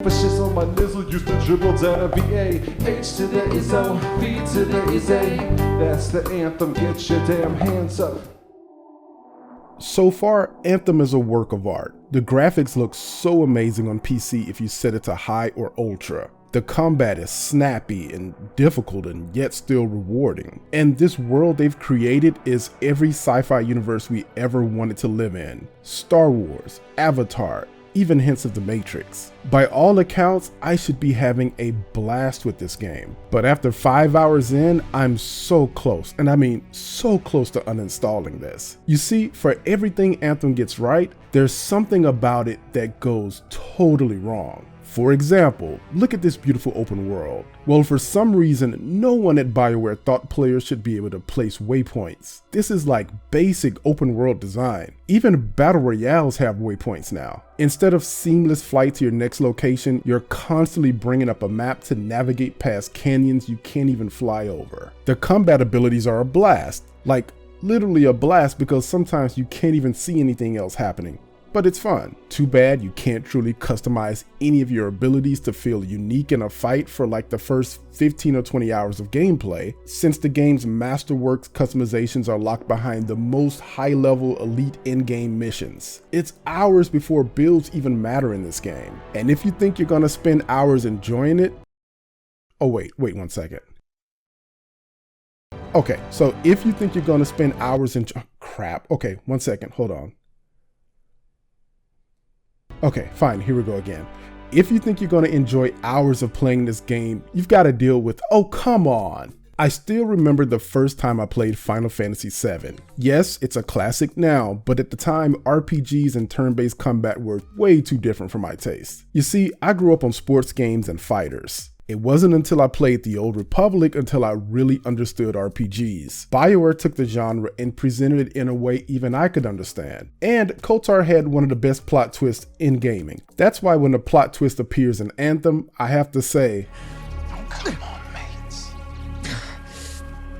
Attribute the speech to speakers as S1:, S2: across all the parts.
S1: Emphasis on my nizzle, used to dribble down a BA. H to the is O, V to the is A. That's the anthem, get your damn hands up.
S2: So far, Anthem is a work of art. The graphics look so amazing on PC if you set it to high or ultra. The combat is snappy and difficult and yet still rewarding. And this world they've created is every sci-fi universe we ever wanted to live in. Star Wars, Avatar, even hints of The Matrix. By all accounts, I should be having a blast with this game. But after 5 hours in, I'm so close, and I mean so close to uninstalling this. You see, for everything Anthem gets right, there's something about it that goes totally wrong. For example, look at this beautiful open world. Well, for some reason, no one at BioWare thought players should be able to place waypoints. This is like basic open world design. Even battle royales have waypoints now. Instead of seamless flight to your next location, you're constantly bringing up a map to navigate past canyons you can't even fly over. The combat abilities are a blast, like literally a blast, because sometimes you can't even see anything else happening. But it's fun. Too bad you can't truly customize any of your abilities to feel unique in a fight for like the first 15 or 20 hours of gameplay, since the game's masterworks customizations are locked behind the most high-level elite in-game missions. It's hours before builds even matter in this game. And if you think you're gonna spend hours enjoying it, oh wait 1 second. Okay, so if you think you're gonna spend hours crap, okay, 1 second, hold on. Okay, fine, here we go again. If you think you're going to enjoy hours of playing this game, you've got to deal with, oh come on. I still remember the first time I played Final Fantasy VII. Yes, it's a classic now, but at the time, RPGs and turn-based combat were way too different for my taste. You see, I grew up on sports games and fighters. It wasn't until I played The Old Republic until I really understood RPGs. BioWare took the genre and presented it in a way even I could understand. And KOTOR had one of the best plot twists in gaming. That's why when the plot twist appears in Anthem, I have to say,
S3: oh, come on, mates.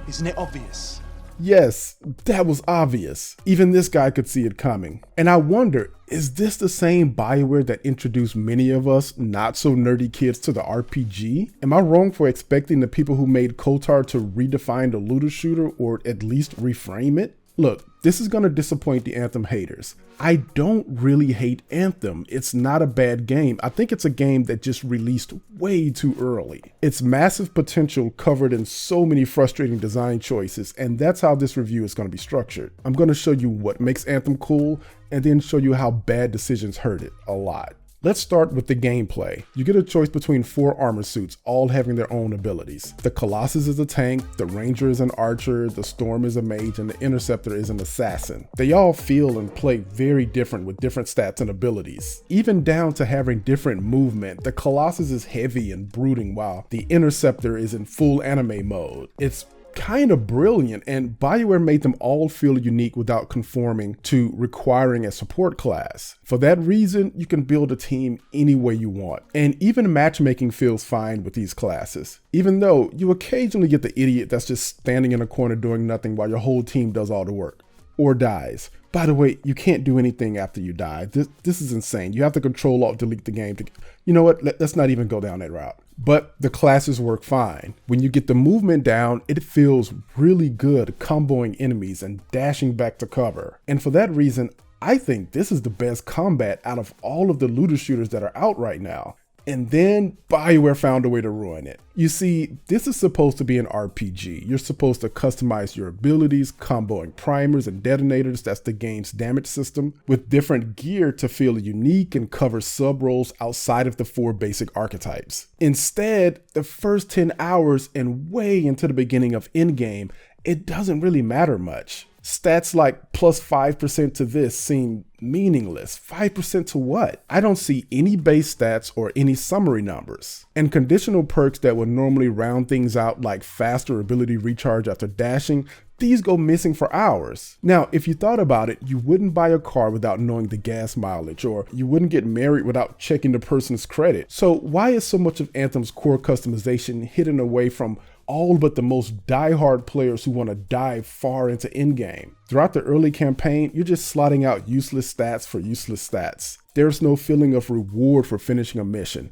S3: Isn't it obvious?
S2: Yes, that was obvious. Even this guy could see it coming. And I wonder, is this the same BioWare that introduced many of us not so nerdy kids to the RPG? Am I wrong for expecting the people who made KOTOR to redefine the looter shooter or at least reframe it? Look, this is gonna disappoint the Anthem haters. I don't really hate Anthem. It's not a bad game. I think it's a game that just released way too early. Its massive potential covered in so many frustrating design choices, and that's how this review is gonna be structured. I'm gonna show you what makes Anthem cool, and then show you how bad decisions hurt it a lot. Let's start with the gameplay. You get a choice between 4 armor suits, all having their own abilities. The Colossus is a tank, the Ranger is an archer, the Storm is a mage, and the Interceptor is an assassin. They all feel and play very different with different stats and abilities. Even down to having different movement, the Colossus is heavy and brooding while the Interceptor is in full anime mode. It's kind of brilliant, and BioWare made them all feel unique without conforming to requiring a support class. For that reason, you can build a team any way you want, and even matchmaking feels fine with these classes, even though you occasionally get the idiot that's just standing in a corner doing nothing while your whole team does all the work, or dies. By the way, you can't do anything after you die. This is insane. You have to Control-Alt-Delete the game to, you know what, let's not even go down that route. But the classes work fine. When you get the movement down, it feels really good comboing enemies and dashing back to cover. And for that reason, I think this is the best combat out of all of the looter shooters that are out right now. And then BioWare found a way to ruin it. You see, this is supposed to be an RPG. You're supposed to customize your abilities, comboing primers and detonators, that's the game's damage system, with different gear to feel unique and cover sub-roles outside of the 4 basic archetypes. Instead, the first 10 hours and way into the beginning of Endgame, it doesn't really matter much. Stats like plus 5% to this seem meaningless. 5% to what? I don't see any base stats or any summary numbers. And conditional perks that would normally round things out, like faster ability recharge after dashing, these go missing for hours. Now, if you thought about it, you wouldn't buy a car without knowing the gas mileage, or you wouldn't get married without checking the person's credit. So why is so much of Anthem's core customization hidden away from all but the most die-hard players who want to dive far into Endgame? Throughout the early campaign, you're just slotting out useless stats for useless stats. There's no feeling of reward for finishing a mission.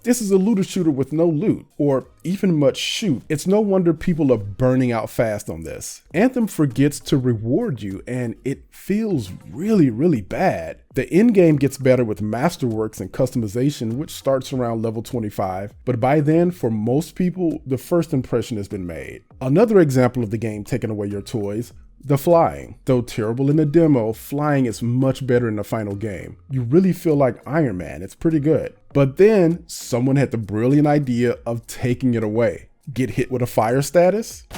S2: This is a looter shooter with no loot, or even much shoot. It's no wonder people are burning out fast on this. Anthem forgets to reward you, and it feels really bad. The endgame gets better with masterworks and customization, which starts around level 25, but by then, for most people, the first impression has been made. Another example of the game taking away your toys: the flying. Though terrible in the demo, flying is much better in the final game. You really feel like Iron Man. It's pretty good. But then someone had the brilliant idea of taking it away. Get hit with a fire status?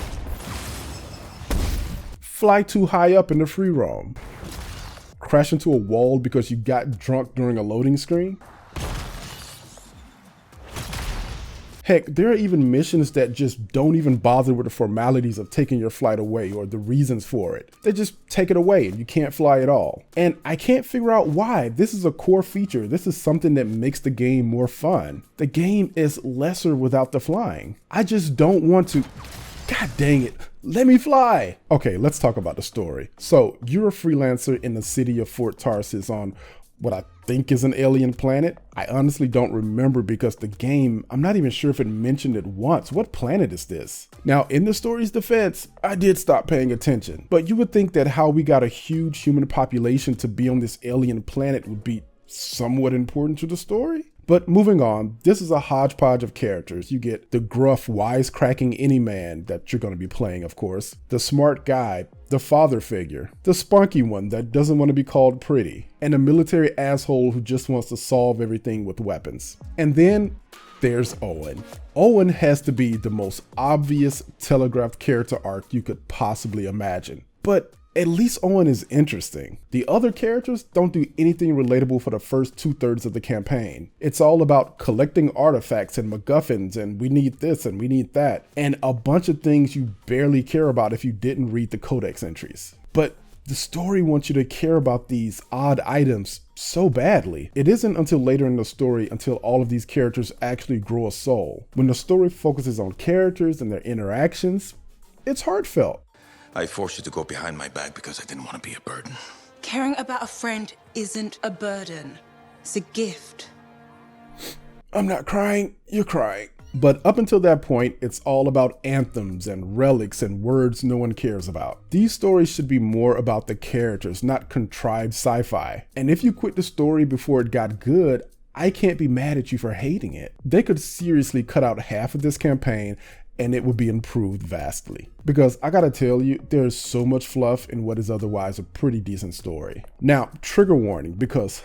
S2: Fly too high up in the free roam? Crash into a wall because you got drunk during a loading screen? Heck, there are even missions that just don't even bother with the formalities of taking your flight away or the reasons for it. They just take it away and you can't fly at all. And I can't figure out why. This is a core feature. This is something that makes the game more fun. The game is lesser without the flying. I just don't want to. God dang it. Let me fly. Okay, let's talk about the story. So you're a freelancer in the city of Fort Tarsis on what I think is an alien planet. I honestly don't remember because the game, I'm not even sure if it mentioned it once. What planet is this? Now, in the story's defense, I did stop paying attention, but you would think that how we got a huge human population to be on this alien planet would be somewhat important to the story. But moving on, this is a hodgepodge of characters. You get the gruff, wisecracking any man that you're going to be playing, of course, the smart guy, the father figure, the spunky one that doesn't want to be called pretty, and a military asshole who just wants to solve everything with weapons. And then there's Owen. Owen has to be the most obvious telegraphed character arc you could possibly imagine. But at least Owen is interesting. The other characters don't do anything relatable for the first 2/3 of the campaign. It's all about collecting artifacts and MacGuffins and we need this and we need that, and a bunch of things you barely care about if you didn't read the codex entries. But the story wants you to care about these odd items so badly. It isn't until later in the story until all of these characters actually grow a soul. When the story focuses on characters and their interactions, it's heartfelt.
S4: I forced you to go behind my back because I didn't want to be a burden.
S5: Caring about a friend isn't a burden. It's a gift.
S2: I'm not crying, you're crying. But up until that point, it's all about anthems and relics and words no one cares about. These stories should be more about the characters, not contrived sci-fi. And if you quit the story before it got good, I can't be mad at you for hating it. They could seriously cut out half of this campaign and it would be improved vastly. Because I gotta tell you, there's so much fluff in what is otherwise a pretty decent story. Now, trigger warning, because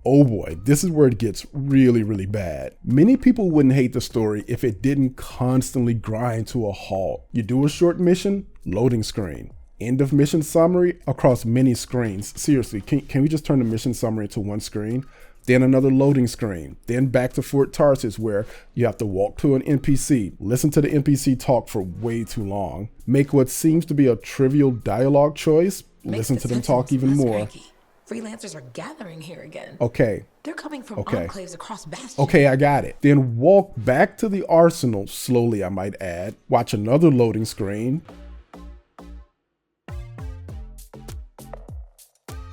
S2: oh boy, this is where it gets really bad. Many people wouldn't hate the story if it didn't constantly grind to a halt. You do a short mission, loading screen. End of mission summary across many screens. Seriously, can we just turn the mission summary to one screen? Then another loading screen, then back to Fort Tarsis where you have to walk to an NPC, listen to the NPC talk for way too long, make what seems to be a trivial dialogue choice, listen to them talk even more.
S5: Cranky. Freelancers are gathering here again.
S2: Okay.
S5: They're coming from enclaves across Bastion.
S2: Okay, I got it. Then walk back to the arsenal, slowly I might add, watch another loading screen,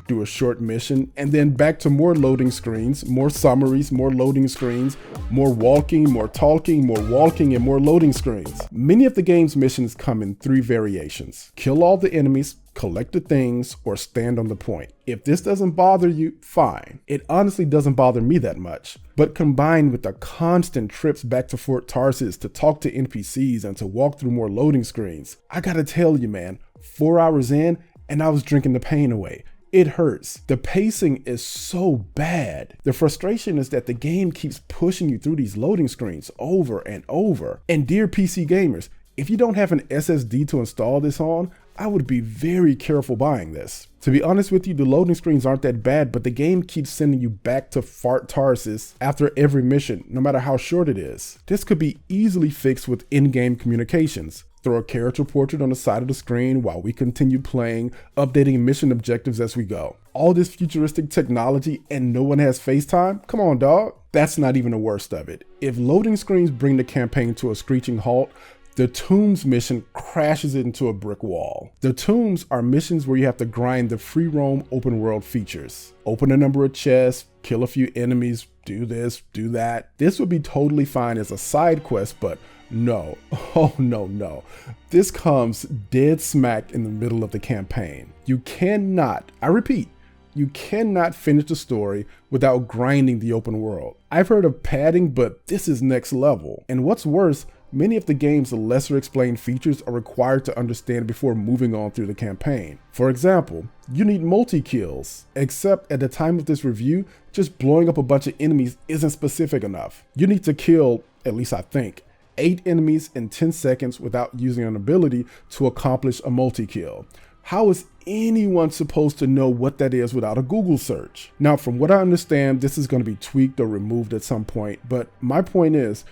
S2: do a short mission, and then back to more loading screens, more summaries, more loading screens, more walking, more talking, more walking, and more loading screens. Many of the game's missions come in 3 variations: kill all the enemies, collect the things, or stand on the point. If this doesn't bother you, fine. It honestly doesn't bother me that much. But combined with the constant trips back to Fort Tarsis to talk to NPCs and to walk through more loading screens, I gotta tell you, man, 4 hours in and I was drinking the pain away. It hurts. The pacing is so bad. The frustration is that the game keeps pushing you through these loading screens over and over. And dear PC gamers, if you don't have an SSD to install this on, I would be very careful buying this. To be honest with you, the loading screens aren't that bad, but the game keeps sending you back to Fort Tarsis after every mission, no matter how short it is. This could be easily fixed with in-game communications. Throw a character portrait on the side of the screen while we continue playing, updating mission objectives as we go. All this futuristic technology and no one has FaceTime? Come on, dog. That's not even the worst of it. If loading screens bring the campaign to a screeching halt, The Tombs mission crashes into a brick wall. The Tombs are missions where you have to grind the free roam open world features. Open a number of chests, kill a few enemies, do this, do that. This would be totally fine as a side quest, but no, oh no. This comes dead smack in the middle of the campaign. You cannot, I repeat, you cannot finish the story without grinding the open world. I've heard of padding, but this is next level. And what's worse, many of the game's lesser explained features are required to understand before moving on through the campaign. For example, you need multi-kills, except at the time of this review, just blowing up a bunch of enemies isn't specific enough. You need to kill, at least I think, 8 enemies in 10 seconds without using an ability to accomplish a multi-kill. How is anyone supposed to know what that is without a Google search? Now, from what I understand, this is going to be tweaked or removed at some point, but my point is,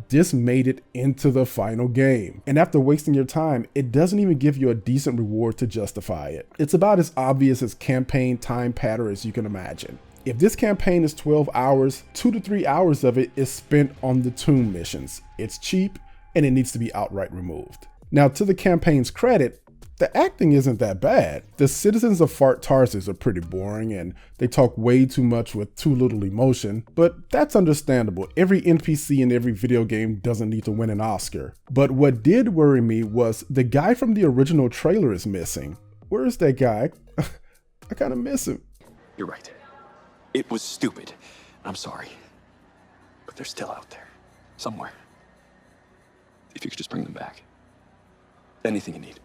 S2: this made it into the final game. And after wasting your time, it doesn't even give you a decent reward to justify it. It's about as obvious as campaign time pattern as you can imagine. If this campaign is 12 hours, 2 to 3 hours of it is spent on the tomb missions. It's cheap and it needs to be outright removed. Now, to the campaign's credit, the acting isn't that bad. The citizens of Fart Tarsus are pretty boring and they talk way too much with too little emotion, but that's understandable. Every NPC in every video game doesn't need to win an Oscar. But what did worry me was the guy from the original trailer is missing. Where is that guy? I kind of miss him.
S6: You're right. It was stupid. I'm sorry. But they're still out there. Somewhere. If you could just bring them back. Anything you need.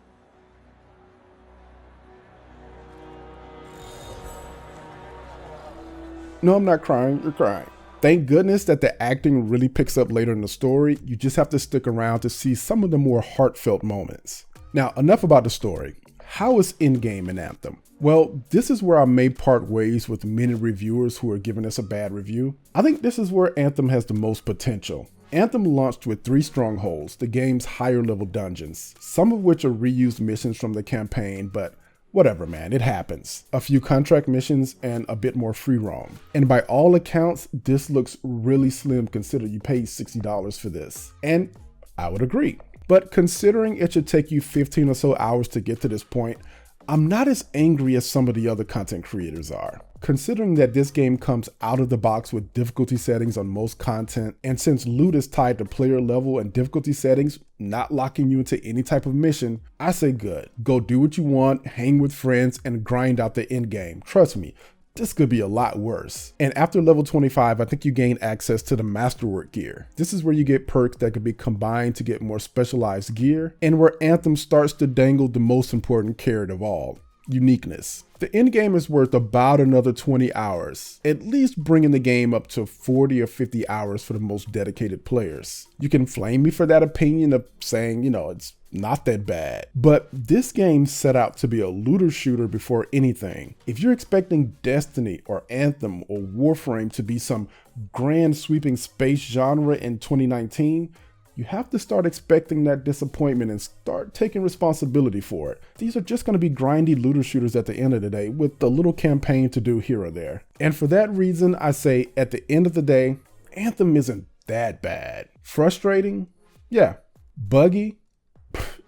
S2: No, I'm not crying. You're crying. Thank goodness that the acting really picks up later in the story. You just have to stick around to see some of the more heartfelt moments. Now, enough about the story. How is Endgame in Anthem? Well, this is where I may part ways with many reviewers who are giving us a bad review. I think this is where Anthem has the most potential. Anthem launched with 3 strongholds, the game's higher level dungeons, some of which are reused missions from the campaign, but whatever, man, it happens. A few contract missions and a bit more free roam. And by all accounts, this looks really slim considering you paid $60 for this. And I would agree. But considering it should take you 15 or so hours to get to this point, I'm not as angry as some of the other content creators are. Considering that this game comes out of the box with difficulty settings on most content, and since loot is tied to player level and difficulty settings, not locking you into any type of mission, I say good. Go do what you want, hang with friends, and grind out the end game. Trust me, this could be a lot worse. And after level 25, I think you gain access to the Masterwork gear. This is where you get perks that can be combined to get more specialized gear, and where Anthem starts to dangle the most important carrot of all, uniqueness. The end game is worth about another 20 hours, at least bringing the game up to 40 or 50 hours for the most dedicated players. You can flame me for that opinion of saying, it's not that bad, but this game set out to be a looter shooter before anything. If you're expecting Destiny or Anthem or Warframe to be some grand sweeping space genre in 2019, you have to start expecting that disappointment and start taking responsibility for it. These are just going to be grindy looter shooters at the end of the day with a little campaign to do here or there. And for that reason, I say at the end of the day, Anthem isn't that bad. Frustrating? Yeah. Buggy?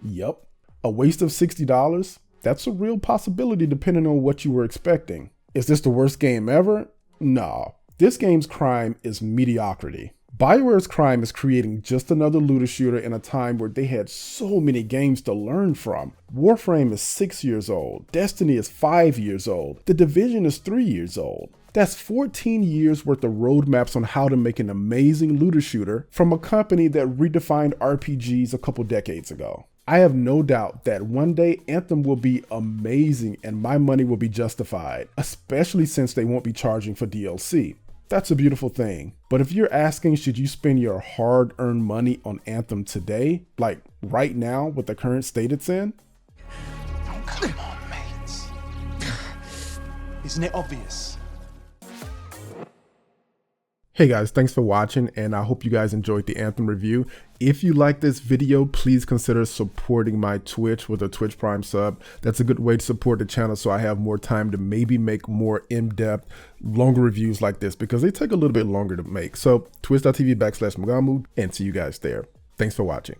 S2: Yup. A waste of $60? That's a real possibility depending on what you were expecting. Is this the worst game ever? No. This game's crime is mediocrity. BioWare's crime is creating just another looter shooter in a time where they had so many games to learn from. Warframe is 6 years old. Destiny is 5 years old. The Division is 3 years old. That's 14 years worth of roadmaps on how to make an amazing looter shooter from a company that redefined RPGs a couple decades ago. I have no doubt that one day Anthem will be amazing and my money will be justified, especially since they won't be charging for DLC. That's a beautiful thing. But if you're asking, should you spend your hard-earned money on Anthem today, like right now with the current state it's in?
S3: Come on, mates. Isn't it obvious?
S2: Hey guys, thanks for watching, and I hope you guys enjoyed the Anthem review. If you like this video, please consider supporting my Twitch with a Twitch Prime sub. That's a good way to support the channel so I have more time to maybe make more in-depth, longer reviews like this because they take a little bit longer to make. So twitch.tv/Mogamu, and see you guys there. Thanks for watching.